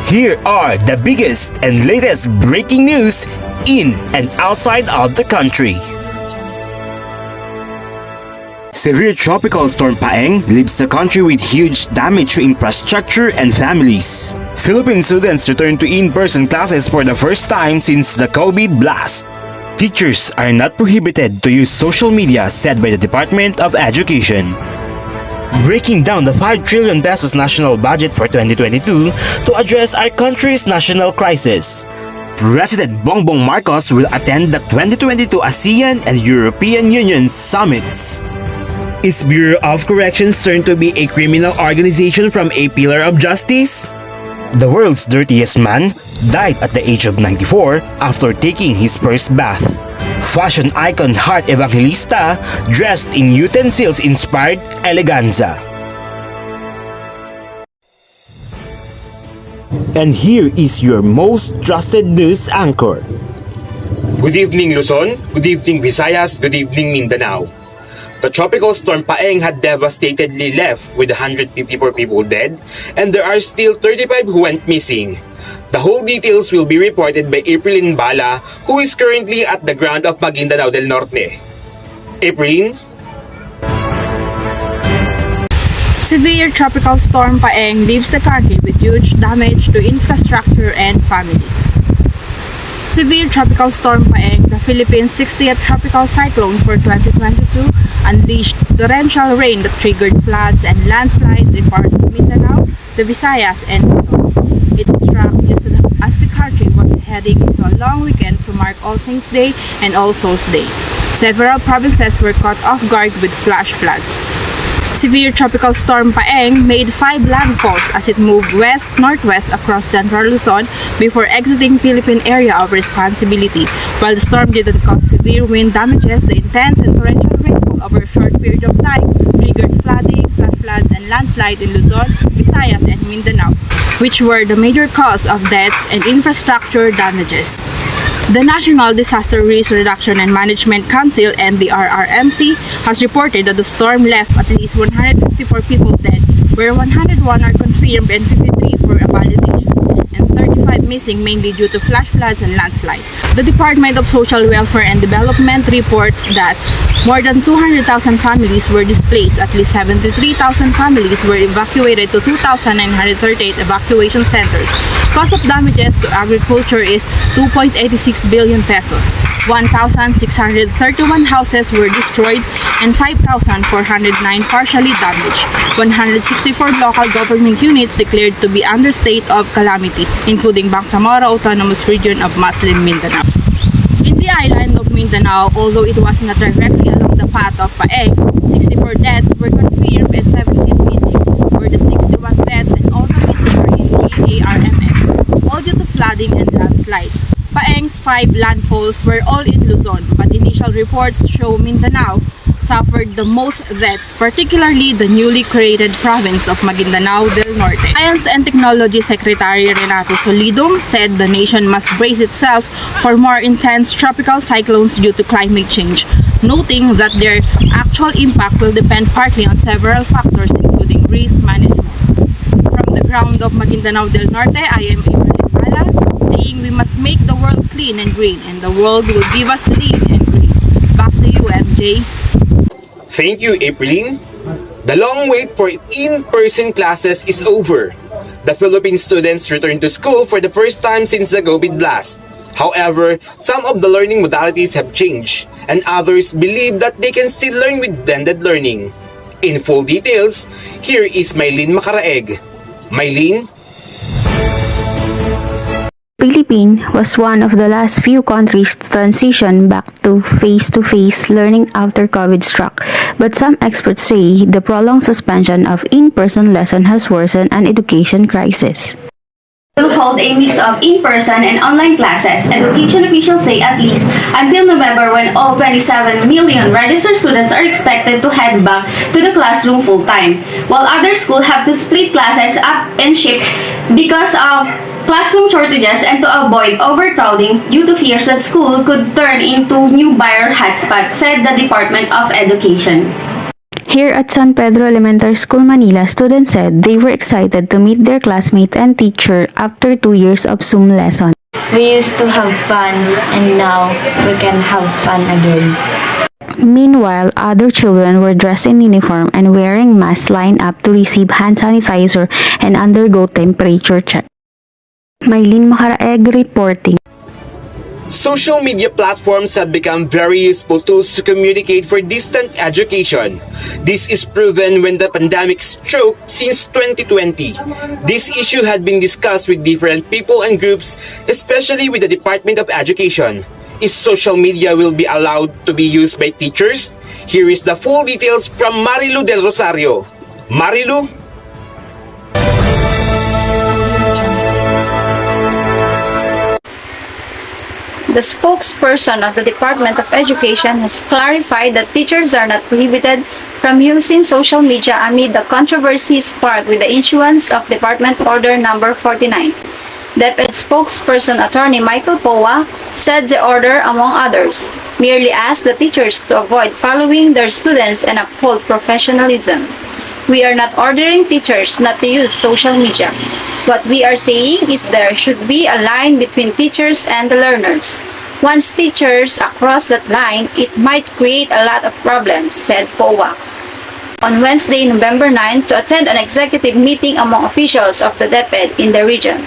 Here are the biggest and latest breaking news in and outside of the country. Severe tropical storm Paeng leaves the country with huge damage to infrastructure and families. Philippine students return to in-person classes for the first time since the COVID blast. Teachers are not prohibited to use social media, said by the Department of Education. Breaking down the 5 trillion pesos national budget for 2022 to address our country's national crisis. President Bongbong Marcos will attend the 2022 ASEAN and European Union summits. Is Bureau of Corrections turned to be a criminal organization from a pillar of justice? The world's dirtiest man died at the age of 94 after taking his first bath. Fashion icon Heart Evangelista dressed in utensils-inspired eleganza. And here is your most trusted news anchor. Good evening Luzon, good evening Visayas, good evening Mindanao. The tropical storm Paeng had devastatedly left with 154 people dead and there are still 35 who went missing. The whole details will be reported by Aprilin Bala, who is currently at the ground of Maguindanao del Norte. Aprilin? Severe tropical storm Paeng leaves the country with huge damage to infrastructure and families. Severe tropical storm Paeng, the Philippines' 60th tropical cyclone for 2022, unleashed torrential rain that triggered floods and landslides in parts of Mindanao, the Visayas, and Luzon. It struck as the country was heading into a long weekend to mark All Saints' Day and All Souls' Day. Several provinces were caught off guard with flash floods. Severe tropical storm Paeng made 5 landfalls as it moved west-northwest across central Luzon before exiting Philippine area of responsibility. While the storm didn't cause severe wind damages, the intense and torrential rainfall over a short period of time triggered flooding, flash floods, and landslide in Luzon, Visayas, and Mindanao, which were the major cause of deaths and infrastructure damages. The National Disaster Risk Reduction and Management Council (NDRRMC) has reported that the storm left at least 154 people dead, where 101 are confirmed and 53 for validation, and 35 missing mainly due to flash floods and landslide. The Department of Social Welfare and Development reports that more than 200,000 families were displaced. At least 73,000 families were evacuated to 2,938 evacuation centers. Cost of damages to agriculture is 2.86 billion pesos. 1,631 houses were destroyed and 5,409 partially damaged. 164 local government units declared to be under state of calamity, including Bangsamoro Autonomous Region of Muslim Mindanao. In the island of Mindanao, although it was not directly along the path of Paeng, 64 deaths were confirmed and 17 missing, where the 61 deaths and all the missing are in DARMM, all due to flooding and landslides. Paeng's 5 landfalls were all in Luzon, but initial reports show Mindanao suffered the most deaths, particularly the newly created province of Maguindanao del Norte. Science and Technology Secretary Renato Solidum said the nation must brace itself for more intense tropical cyclones due to climate change, noting that their actual impact will depend partly on several factors including risk management. From the ground of Maguindanao del Norte, I am Aprilin Bala, saying we must make the world clean and green, and the world will give us clean and green. Back to you, MJ. Thank you, Aprilin. The long wait for in-person classes is over. The Philippine students returned to school for the first time since the COVID blast. However, some of the learning modalities have changed, and others believe that they can still learn with blended learning. In full details, here is Mylene Macaraeg. Mylene? Philippines was one of the last few countries to transition back to face-to-face learning after COVID struck, but some experts say the prolonged suspension of in-person lesson has worsened an education crisis. Will hold a mix of in-person and online classes, education officials say at least until November, when all 27 million registered students are expected to head back to the classroom full-time, while other schools have to split classes up and shift because of classroom shortages and to avoid overcrowding due to fears that school could turn into new buyer hotspots, said the Department of Education. Here at San Pedro Elementary School, Manila, students said they were excited to meet their classmate and teacher after 2 years of Zoom lessons. We used to have fun and now we can have fun again. Meanwhile, other children were dressed in uniform and wearing masks lined up to receive hand sanitizer and undergo temperature check. Maylin Macaraeg reporting. Social media platforms have become very useful tools to communicate for distant education. This is proven when the pandemic struck since 2020. This issue had been discussed with different people and groups, especially with the Department of Education. Is social media will be allowed to be used by teachers? Here is the full details from Marilu Del Rosario. Marilu? The spokesperson of the Department of Education has clarified that teachers are not prohibited from using social media amid the controversy sparked with the issuance of Department Order Number 49. DepEd spokesperson Attorney Michael Powa said the order, among others, merely asked the teachers to avoid following their students and uphold professionalism. We are not ordering teachers not to use social media. What we are saying is there should be a line between teachers and the learners. Once teachers cross that line, it might create a lot of problems, said Powa. On Wednesday, November 9, to attend an executive meeting among officials of the DepEd in the region.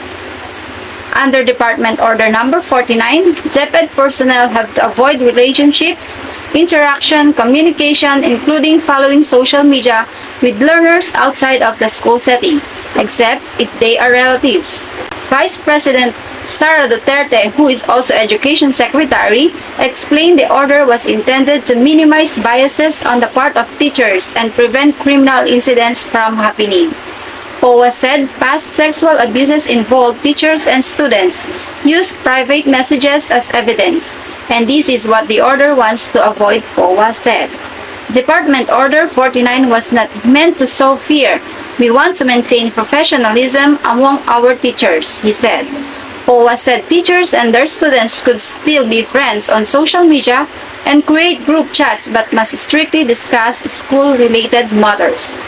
Under Department Order Number 49, DepEd personnel have to avoid relationships, interaction, communication, including following social media with learners outside of the school setting, except if they are relatives. Vice President Sara Duterte, who is also Education Secretary, explained the order was intended to minimize biases on the part of teachers and prevent criminal incidents from happening. Powa said past sexual abuses involved teachers and students used private messages as evidence, and this is what the order wants to avoid, Powa said. Department Order 49 was not meant to sow fear. We want to maintain professionalism among our teachers, he said. Powa said teachers and their students could still be friends on social media and create group chats but must strictly discuss school-related matters.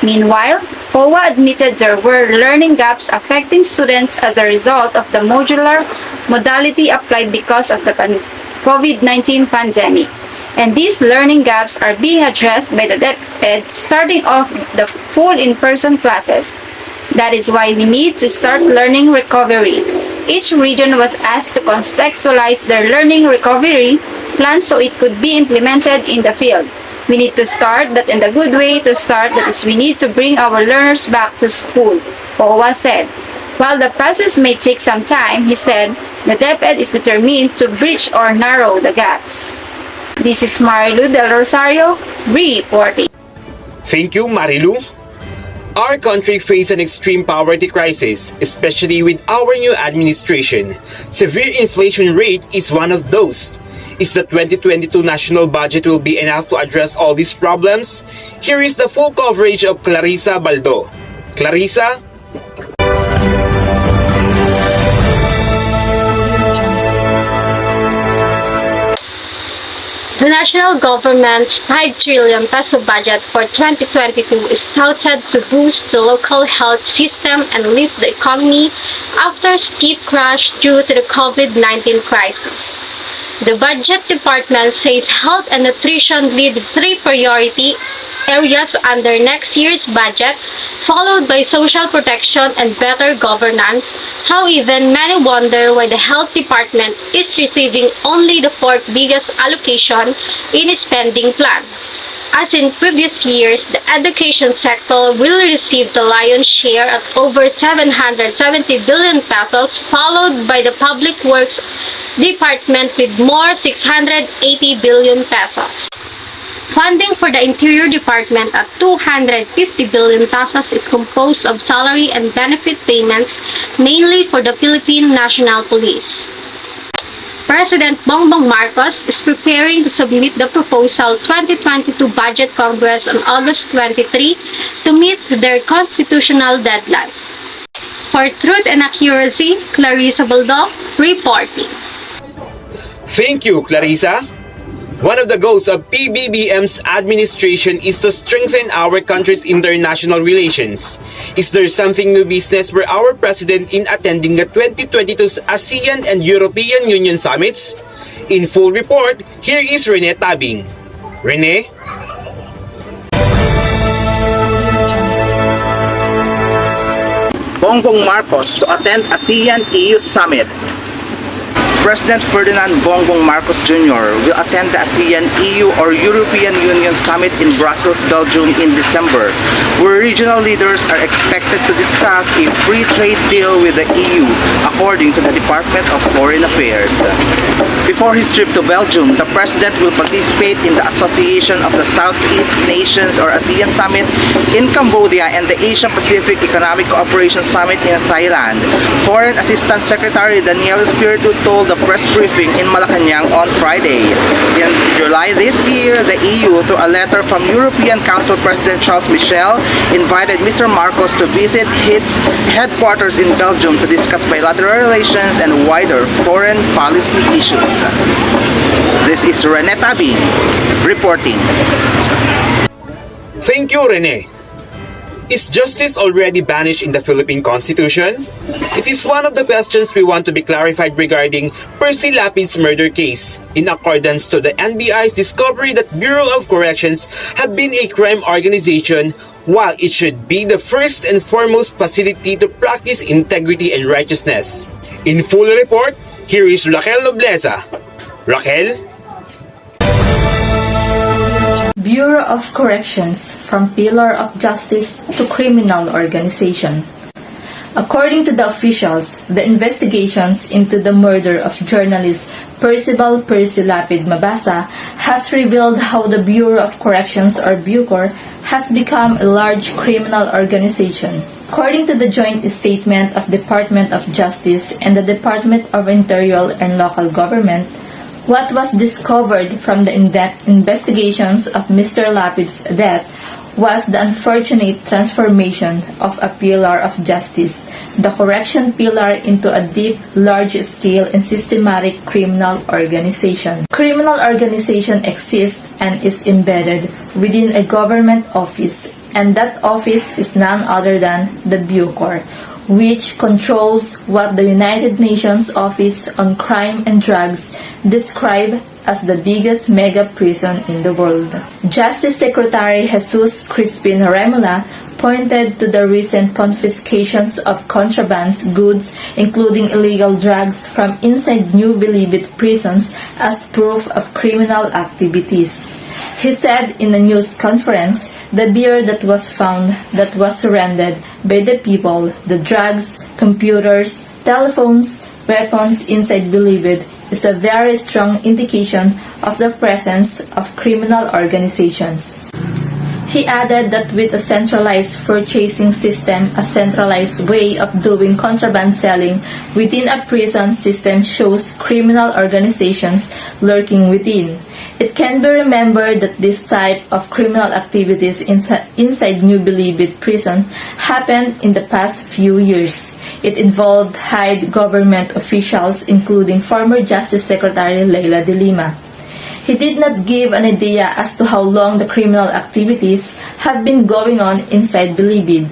Meanwhile, Powa admitted there were learning gaps affecting students as a result of the modular modality applied because of the COVID-19 pandemic. And these learning gaps are being addressed by the DepEd starting off the full in-person classes. That is why we need to start learning recovery. Each region was asked to contextualize their learning recovery plan so it could be implemented in the field. We need to start that in the good way to start, that is, we need to bring our learners back to school, Powa said. While the process may take some time, he said, the DepEd is determined to bridge or narrow the gaps. This is Marilu Del Rosario, reporting. Thank you, Marilu. Our country faces an extreme poverty crisis, especially with our new administration. Severe inflation rate is one of those. Is the 2022 national budget will be enough to address all these problems? Here is the full coverage of Clarissa Baldo. Clarissa? The national government's 5 trillion peso budget for 2022 is touted to boost the local health system and lift the economy after a steep crash due to the COVID-19 crisis. The budget department says health and nutrition lead 3 priority areas under next year's budget, followed by social protection and better governance. However, many wonder why the health department is receiving only the 4th biggest allocation in its spending plan. As in previous years, the education sector will receive the lion's share at over 770 billion pesos, followed by the public works department with more 680 billion pesos. Funding for the Interior Department at 250 billion pesos is composed of salary and benefit payments, mainly for the Philippine National Police. President Bongbong Marcos is preparing to submit the proposal 2022 Budget Congress on August 23 to meet their constitutional deadline. For Truth and Accuracy, Clarissa Baldo reporting. Thank you, Clarissa. One of the goals of PBBM's administration is to strengthen our country's international relations. Is there something new business for our president in attending the 2022 ASEAN and European Union summits? In full report, here is Rene Tabing. Rene? Bongbong Marcos to attend ASEAN-EU Summit. President Ferdinand Bongbong Marcos Jr. will attend the ASEAN-EU or European Union Summit in Brussels, Belgium in December, where regional leaders are expected to discuss a free trade deal with the EU, according to the Department of Foreign Affairs. Before his trip to Belgium, the President will participate in the Association of the Southeast Nations or ASEAN Summit in Cambodia and the Asia-Pacific Economic Cooperation Summit in Thailand. Foreign Assistant Secretary Daniel Espiritu told the press briefing in Malacanang on Friday. In July this year, the EU, through a letter from European Council President Charles Michel, invited Mr. Marcos to visit its headquarters in Belgium to discuss bilateral relations and wider foreign policy issues. This is Rene Tabi reporting. Thank you, Rene. Is justice already banished in the Philippine Constitution? It is one of the questions we want to be clarified regarding Percy Lapid's murder case. In accordance to the NBI's discovery that Bureau of Corrections had been a crime organization, while it should be the first and foremost facility to practice integrity and righteousness. In full report, here is Raquel Nobleza. Raquel? Bureau of Corrections from pillar of justice to criminal organization. According to the officials, the investigations into the murder of journalist Percival Percy Lapid Mabasa has revealed how the Bureau of Corrections or Bucor has become a large criminal organization. According to the joint statement of Department of Justice and the Department of Interior and Local Government, what was discovered from the in-depth investigations of Mr. Lapid's death was the unfortunate transformation of a pillar of justice, the correction pillar, into a deep, large-scale and systematic criminal organization. Criminal organization exists and is embedded within a government office, and that office is none other than the Bucor, which controls what the United Nations Office on Crime and Drugs describe as the biggest mega prison in the world. Justice Secretary Jesus Crispin Remula pointed to the recent confiscations of contraband goods, including illegal drugs from inside New Bilibid prisons, as proof of criminal activities. He said in a news conference, the beer that was found, that was surrendered by the people, the drugs, computers, telephones, weapons inside Bilibid is a very strong indication of the presence of criminal organizations. He added that with a centralized purchasing system, a centralized way of doing contraband selling within a prison system shows criminal organizations lurking within. It can be remembered that this type of criminal activities inside New Bilibid prison happened in the past few years. It involved high government officials, including former Justice Secretary Leila de Lima. He did not give an idea as to how long the criminal activities have been going on inside Bilibid.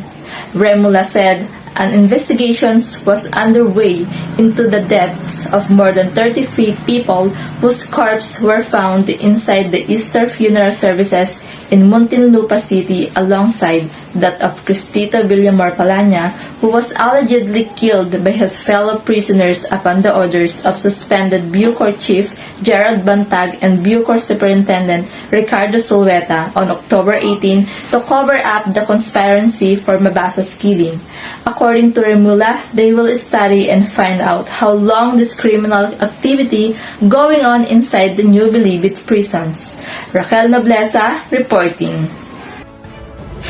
Remula said an investigation was underway into the deaths of more than 33 people whose corpses were found inside the Easter funeral services in Muntinlupa City, alongside that of Cristito Villamor Palanya, who was allegedly killed by his fellow prisoners upon the orders of suspended Bucor Chief Gerald Bantag and Bucor Superintendent Ricardo Sulweta on October 18 to cover up the conspiracy for Mabasa's killing. According to Remula, they will study and find out how long this criminal activity going on inside the New Bilibid prisons. Raquel Nobleza reporting.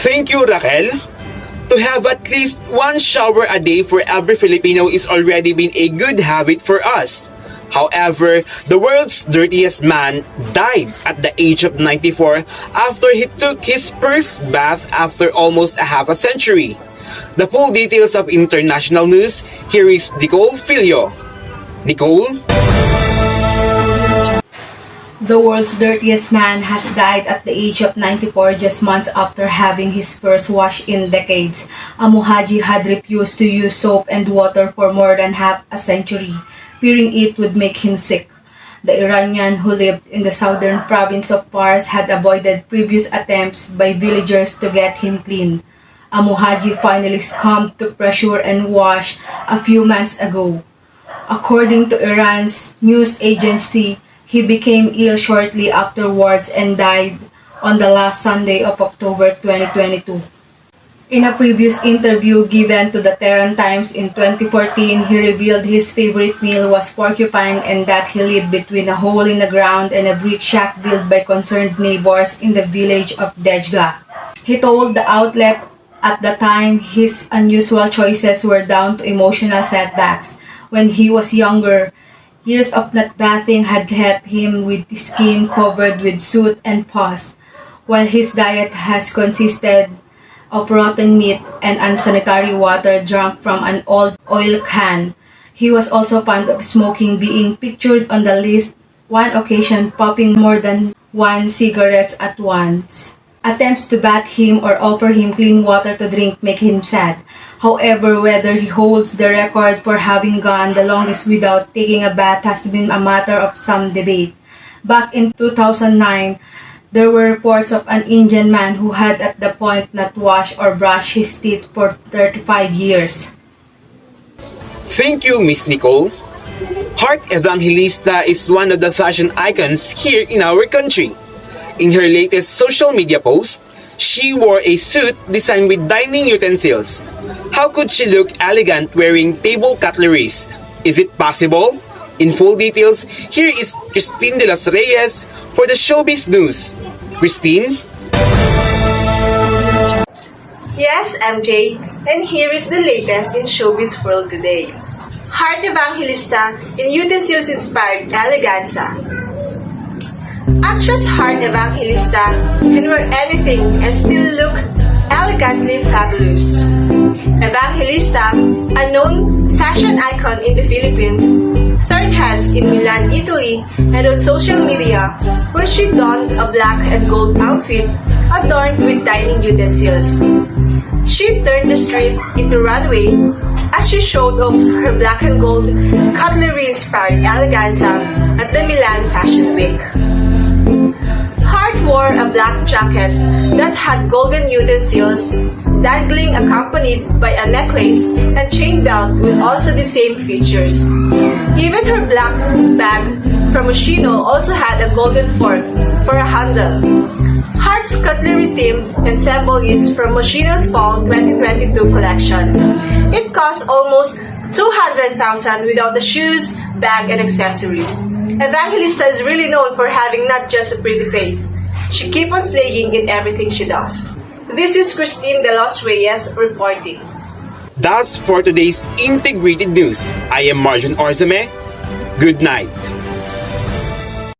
Thank you, Raquel. To have at least one shower a day for every Filipino is already been a good habit for us. However, the world's dirtiest man died at the age of 94 after he took his first bath after almost a half a century. The full details of international news, here is Nicole Filio. Nicole? The world's dirtiest man has died at the age of 94 just months after having his first wash in decades. Amuhaji had refused to use soap and water for more than half a century, fearing it would make him sick. The Iranian who lived in the southern province of Fars had avoided previous attempts by villagers to get him clean. Amuhaji finally succumbed to pressure and wash a few months ago. According to Iran's news agency, he became ill shortly afterwards and died on the last Sunday of October 2022. In a previous interview given to the Tehran Times in 2014, he revealed his favorite meal was porcupine and that he lived between a hole in the ground and a brick shack built by concerned neighbors in the village of Dejga. He told the outlet at the time his unusual choices were down to emotional setbacks. When he was younger, years of not bathing had left him with skin covered with soot and pus, while his diet has consisted of rotten meat and unsanitary water drunk from an old oil can. He was also fond of smoking, being pictured on the list one occasion puffing more than one cigarette at once. Attempts to bath him or offer him clean water to drink make him sad. However, whether he holds the record for having gone the longest without taking a bath has been a matter of some debate. Back in 2009, there were reports of an Indian man who had at the point not washed or brushed his teeth for 35 years. Thank you, Miss Nicole. Heart Evangelista is one of the fashion icons here in our country. In her latest social media post, she wore a suit designed with dining utensils. How could she look elegant wearing table cutleries? Is it possible? In full details, here is Christine de los Reyes for the Showbiz News. Christine? Yes, MJ, and here is the latest in Showbiz World today. Heart Evangelista in utensils-inspired eleganza. Actress Heart Evangelista can wear anything and still look elegantly fabulous. Evangelista, a known fashion icon in the Philippines, turned heads in Milan, Italy, and on social media, where she donned a black and gold outfit adorned with dining utensils. She turned the street into runway as she showed off her black and gold cutlery-inspired eleganza at the Milan Fashion Week. Hart wore a black jacket that had golden utensils dangling, accompanied by a necklace and chain belt with also the same features. Even her black bag from Moschino also had a golden fork for a handle. Hart's cutlery theme ensemble is from Moschino's Fall 2022 collection. It costs almost 200,000 without the shoes, bag, and accessories. Evangelista is really known for having not just a pretty face. She keeps on slaying in everything she does. This is Christine de los Reyes reporting. That's for today's integrated news. I am Marjon Orzame. Good night.